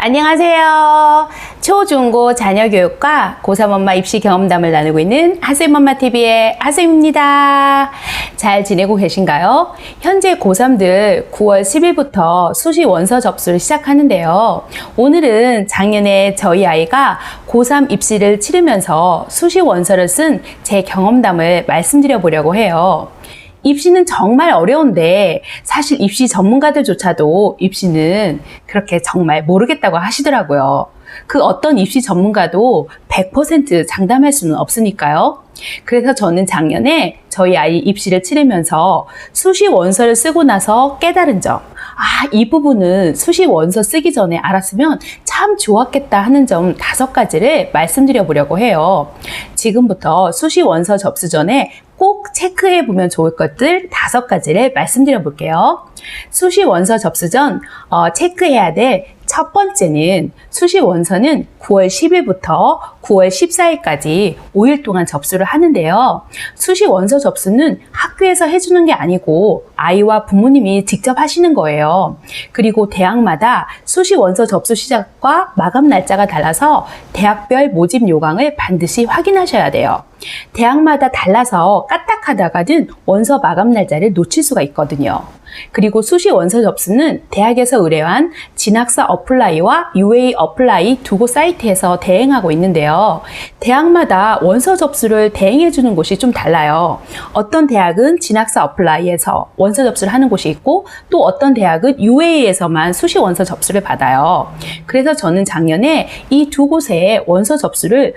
안녕하세요. 초중고 자녀교육과 고3 엄마 입시 경험담을 나누고 있는 하쌤엄마TV의 하쌤입니다. 잘 지내고 계신가요? 현재 고3들 9월 10일부터 수시 원서 접수를 시작하는데요. 오늘은 작년에 저희 아이가 고3 입시를 치르면서 수시 원서를 쓴 제 경험담을 말씀드려 보려고 해요. 입시는 정말 어려운데 사실 입시 전문가들조차도 입시는 그렇게 정말 모르겠다고 하시더라고요. 그 어떤 입시 전문가도 100% 장담할 수는 없으니까요. 그래서 저는 작년에 저희 아이 입시를 치르면서 수시 원서를 쓰고 나서 깨달은 점, 이 부분은 수시 원서 쓰기 전에 알았으면 참 좋았겠다 하는 점 5가지를 말씀드려 보려고 해요. 지금부터 수시 원서 접수 전에 꼭 체크해 보면 좋을 것들 5가지를 말씀드려 볼게요. 수시 원서 접수 전 체크해야 될 첫 번째는 수시 원서는 9월 10일부터 9월 14일까지 5일 동안 접수를 하는데요. 수시 원서 접수는 학교에서 해주는 게 아니고 아이와 부모님이 직접 하시는 거예요. 그리고 대학마다 수시 원서 접수 시작과 마감 날짜가 달라서 대학별 모집 요강을 반드시 확인하셔야 돼요. 대학마다 달라서 까딱하다가는 원서 마감 날짜를 놓칠 수가 있거든요. 그리고 수시 원서 접수는 대학에서 의뢰한 진학사 어플라이와 UA 어플라이 두 곳 사이트에서 대행하고 있는데요. 대학마다 원서 접수를 대행해주는 곳이 좀 달라요. 어떤 대학은 진학사 어플라이에서 원서 접수를 하는 곳이 있고 또 어떤 대학은 UA에서만 수시 원서 접수를 받아요. 그래서 저는 작년에 이 두 곳에 원서 접수비를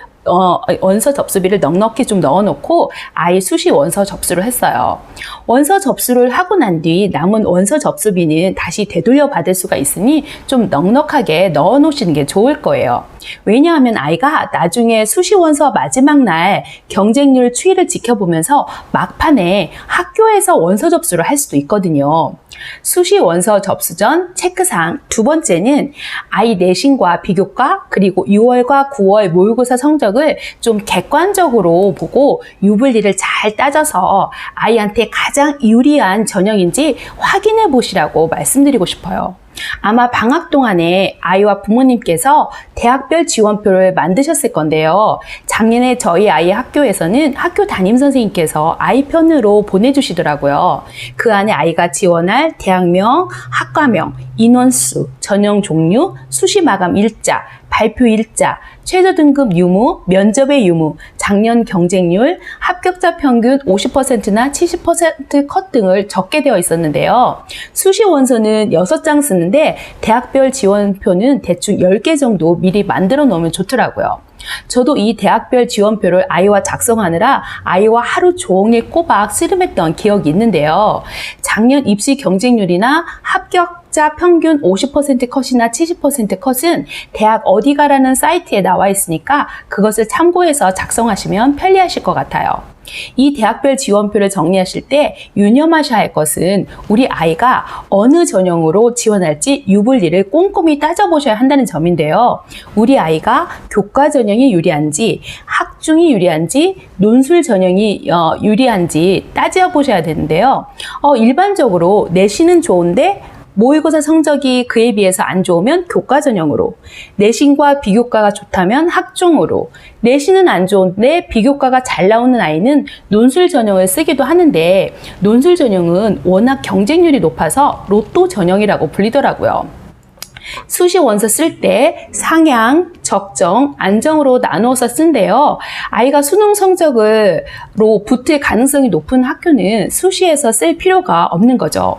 넉넉히 좀 넣어놓고 아이 수시 원서 접수를 했어요. 원서 접수를 하고 난 뒤 남은 원서 접수비는 다시 되돌려 받을 수가 있으니 좀 넉넉하게 넣어 놓으시는 게 좋을 거예요. 왜냐하면 아이가 나중에 수시 원서 마지막 날 경쟁률 추이를 지켜보면서 막판에 학교에서 원서 접수를 할 수도 있거든요. 수시 원서 접수 전 체크사항 두 번째는 아이 내신과 비교과 그리고 6월과 9월 모의고사 성적을 좀 객관적으로 보고 유불리를 잘 따져서 아이한테 가장 유리한 전형인지 확인해 보시라고 말씀드리고 싶어요. 아마 방학 동안에 아이와 부모님께서 대학별 지원표를 만드셨을 건데요. 작년에 저희 아이 학교에서는 학교 담임선생님께서 아이 편으로 보내주시더라고요. 그 안에 아이가 지원할 대학명, 학과명, 인원수, 전형 종류, 수시 마감 일자, 발표 일자, 최저 등급 유무, 면접의 유무, 작년 경쟁률, 합격자 평균 50%나 70% 컷 등을 적게 되어 있었는데요. 수시 원서는 6장 쓰는데 대학별 지원표는 대충 10개 정도 미리 만들어 놓으면 좋더라고요. 저도 이 대학별 지원표를 아이와 작성하느라 아이와 하루 종일 꼬박 씨름했던 기억이 있는데요. 작년 입시 경쟁률이나 합격자 평균 50% 컷이나 70% 컷은 대학 어디 가라는 사이트에 나와 있으니까 그것을 참고해서 작성하시면 편리하실 것 같아요. 이 대학별 지원표를 정리하실 때 유념하셔야 할 것은 우리 아이가 어느 전형으로 지원할지 유불리를 꼼꼼히 따져보셔야 한다는 점인데요. 우리 아이가 교과 전형이 유리한지 학중이 유리한지 논술 전형이 유리한지 따져보셔야 되는데요. 일반적으로 내신은 좋은데 모의고사 성적이 그에 비해서 안 좋으면 교과 전형으로, 내신과 비교과가 좋다면 학종으로, 내신은 안 좋은데 비교과가 잘 나오는 아이는 논술 전형을 쓰기도 하는데 논술 전형은 워낙 경쟁률이 높아서 로또 전형이라고 불리더라고요. 수시 원서 쓸 때 상향, 적정, 안정으로 나누어서 쓴대요. 아이가 수능 성적으로 붙을 가능성이 높은 학교는 수시에서 쓸 필요가 없는 거죠.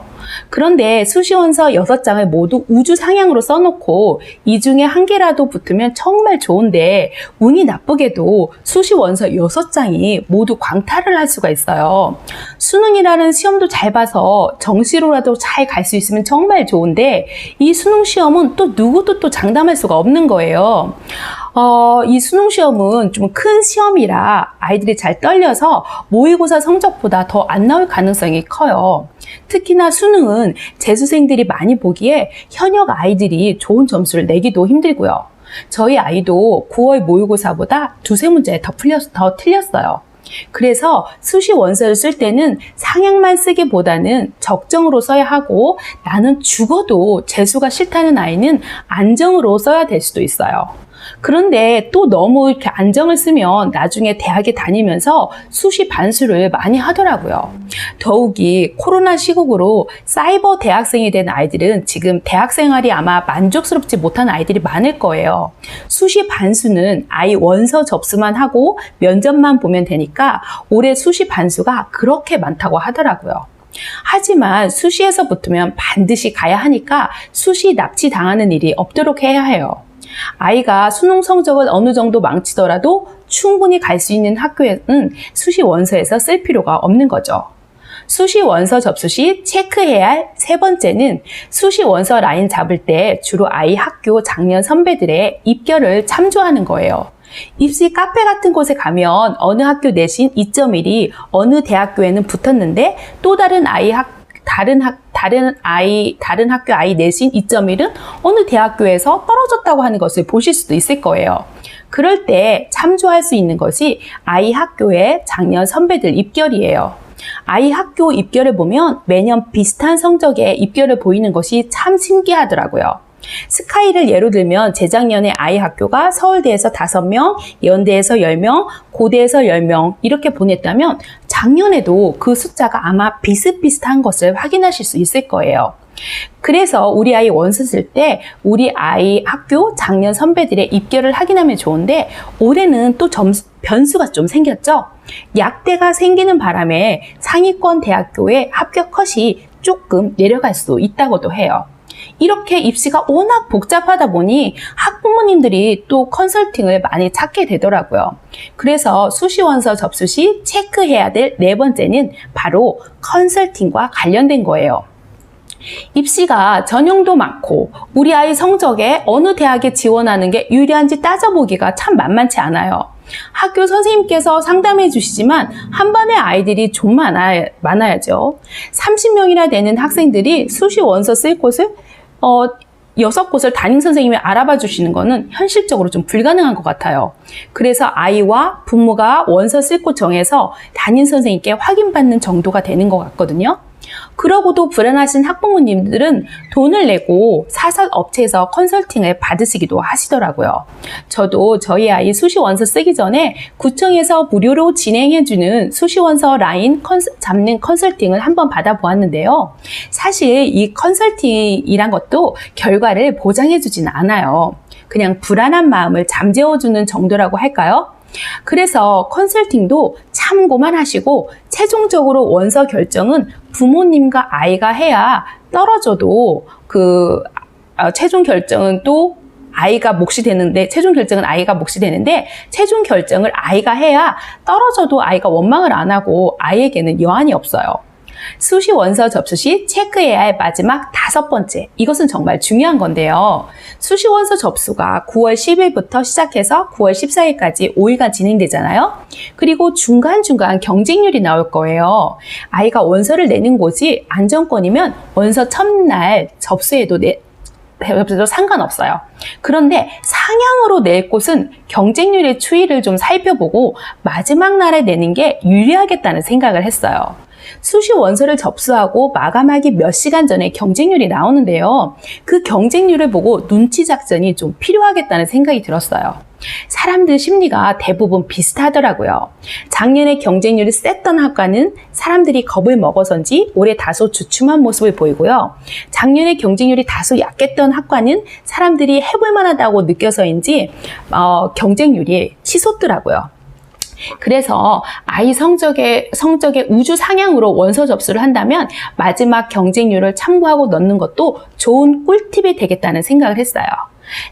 그런데 수시 원서 6장을 모두 우주 상향으로 써놓고 이 중에 한 개라도 붙으면 정말 좋은데 운이 나쁘게도 수시 원서 6장이 모두 광탈을 할 수가 있어요. 수능이라는 시험도 잘 봐서 정시로라도 잘 갈 수 있으면 정말 좋은데 이 수능 시험은 또 누구도 또 장담할 수가 없는 거예요. 이 수능 시험은 좀 큰 시험이라 아이들이 잘 떨려서 모의고사 성적보다 더 안 나올 가능성이 커요. 특히나 수능은 재수생들이 많이 보기에 현역 아이들이 좋은 점수를 내기도 힘들고요. 저희 아이도 9월 모의고사보다 두세 문제 더 틀렸어요. 그래서 수시 원서를 쓸 때는 상향만 쓰기보다는 적정으로 써야 하고, 나는 죽어도 재수가 싫다는 아이는 안정으로 써야 될 수도 있어요. 그런데 또 너무 이렇게 안정을 쓰면 나중에 대학에 다니면서 수시 반수를 많이 하더라고요. 더욱이 코로나 시국으로 사이버 대학생이 된 아이들은 지금 대학 생활이 아마 만족스럽지 못한 아이들이 많을 거예요. 수시 반수는 아이 원서 접수만 하고 면접만 보면 되니까 올해 수시 반수가 그렇게 많다고 하더라고요. 하지만 수시에서 붙으면 반드시 가야 하니까 수시 납치 당하는 일이 없도록 해야 해요. 아이가 수능 성적을 어느 정도 망치더라도 충분히 갈 수 있는 학교에는 수시 원서에서 쓸 필요가 없는 거죠. 수시 원서 접수 시 체크해야 할 세 번째는 수시 원서 라인 잡을 때 주로 아이 학교 작년 선배들의 입결을 참조하는 거예요. 입시 카페 같은 곳에 가면 어느 학교 내신 2.1이 어느 대학교에는 붙었는데 또 다른 학교 아이 내신 2.1은 어느 대학교에서 떨어졌다고 하는 것을 보실 수도 있을 거예요. 그럴 때 참조할 수 있는 것이 아이 학교의 작년 선배들 입결이에요. 아이 학교 입결을 보면 매년 비슷한 성적의 입결을 보이는 것이 참 신기하더라고요. 스카이를 예로 들면 재작년에 아이 학교가 서울대에서 5명, 연대에서 10명, 고대에서 10명 이렇게 보냈다면 작년에도 그 숫자가 아마 비슷비슷한 것을 확인하실 수 있을 거예요. 그래서 우리 아이 원서 쓸 때 우리 아이 학교 작년 선배들의 입결을 확인하면 좋은데, 올해는 또 변수가 좀 생겼죠. 약대가 생기는 바람에 상위권 대학교의 합격 컷이 조금 내려갈 수도 있다고도 해요. 이렇게 입시가 워낙 복잡하다 보니 학부모님들이 또 컨설팅을 많이 찾게 되더라고요. 그래서 수시 원서 접수 시 체크해야 될 네 번째는 바로 컨설팅과 관련된 거예요. 입시가 전형도 많고 우리 아이 성적에 어느 대학에 지원하는 게 유리한지 따져보기가 참 만만치 않아요. 학교 선생님께서 상담해 주시지만 한 반의 아이들이 좀 많아야죠. 30명이나 되는 학생들이 수시 원서 쓸 곳을 6곳을 담임 선생님이 알아봐 주시는 거는 현실적으로 좀 불가능한 것 같아요. 그래서 아이와 부모가 원서 쓸 곳 정해서 담임 선생님께 확인받는 정도가 되는 것 같거든요. 그러고도 불안하신 학부모님들은 돈을 내고 사설 업체에서 컨설팅을 받으시기도 하시더라고요. 저도 저희 아이 수시 원서 쓰기 전에 구청에서 무료로 진행해주는 수시 원서 라인 잡는 컨설팅을 한번 받아보았는데요. 사실 이 컨설팅이란 것도 결과를 보장해주지는 않아요. 그냥 불안한 마음을 잠재워주는 정도라고 할까요? 그래서 컨설팅도 참고만 하시고 최종적으로 원서 결정은 부모님과 아이가 해야 떨어져도 최종 결정은 또 아이가 몫이 되는데, 최종 결정은 아이가 몫이 되는데 최종 결정을 아이가 해야 떨어져도 아이가 원망을 안 하고 아이에게는 여한이 없어요. 수시 원서 접수 시 체크해야 할 마지막 5번째, 이것은 정말 중요한 건데요. 수시 원서 접수가 9월 10일부터 시작해서 9월 14일까지 5일간 진행되잖아요. 그리고 중간중간 경쟁률이 나올 거예요. 아이가 원서를 내는 곳이 안정권이면 원서 첫날 접수해도 상관없어요. 그런데 상향으로 낼 곳은 경쟁률의 추이를 좀 살펴보고 마지막 날에 내는 게 유리하겠다는 생각을 했어요. 수시 원서를 접수하고 마감하기 몇 시간 전에 경쟁률이 나오는데요. 그 경쟁률을 보고 눈치 작전이 좀 필요하겠다는 생각이 들었어요. 사람들 심리가 대부분 비슷하더라고요. 작년에 경쟁률이 셌던 학과는 사람들이 겁을 먹어서인지 올해 다소 주춤한 모습을 보이고요. 작년에 경쟁률이 다소 약했던 학과는 사람들이 해볼 만하다고 느껴서인지 경쟁률이 치솟더라고요. 그래서 아이 성적의 우주 상향으로 원서 접수를 한다면 마지막 경쟁률을 참고하고 넣는 것도 좋은 꿀팁이 되겠다는 생각을 했어요.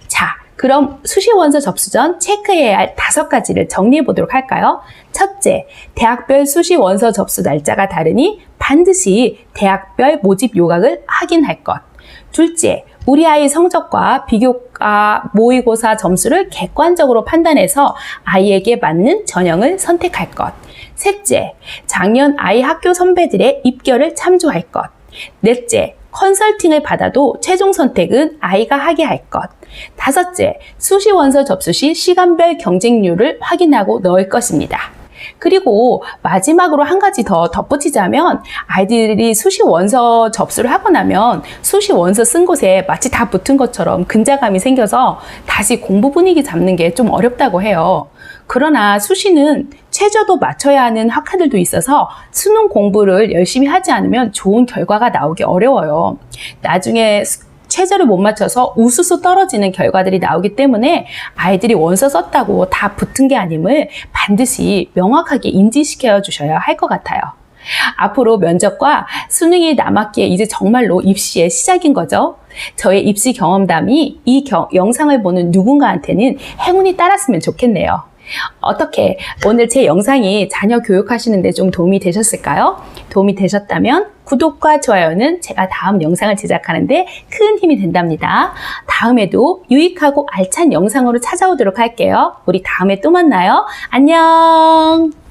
자, 그럼 수시 원서 접수 전 체크해야 할 5가지를 정리해 보도록 할까요? 첫째, 대학별 수시 원서 접수 날짜가 다르니 반드시 대학별 모집 요각을 확인할 것. 둘째, 우리 아이 성적과 비교과 모의고사 점수를 객관적으로 판단해서 아이에게 맞는 전형을 선택할 것. 셋째, 작년 아이 학교 선배들의 입결을 참조할 것. 넷째, 컨설팅을 받아도 최종 선택은 아이가 하게 할 것. 다섯째, 수시 원서 접수 시 시간별 경쟁률을 확인하고 넣을 것입니다. 그리고 마지막으로 한 가지 더 덧붙이자면 아이들이 수시 원서 접수를 하고 나면 수시 원서 쓴 곳에 마치 다 붙은 것처럼 근자감이 생겨서 다시 공부 분위기 잡는 게 좀 어렵다고 해요. 그러나 수시는 최저도 맞춰야 하는 학과들도 있어서 수능 공부를 열심히 하지 않으면 좋은 결과가 나오기 어려워요. 나중에 최저를 못 맞춰서 우수수 떨어지는 결과들이 나오기 때문에 아이들이 원서 썼다고 다 붙은 게 아님을 반드시 명확하게 인지시켜 주셔야 할 것 같아요. 앞으로 면접과 수능이 남았기에 이제 정말로 입시의 시작인 거죠. 저의 입시 경험담이 이 영상을 보는 누군가한테는 행운이 따랐으면 좋겠네요. 어떻게 오늘 제 영상이 자녀 교육하시는데 좀 도움이 되셨을까요? 도움이 되셨다면 구독과 좋아요는 제가 다음 영상을 제작하는데 큰 힘이 된답니다. 다음에도 유익하고 알찬 영상으로 찾아오도록 할게요. 우리 다음에 또 만나요. 안녕!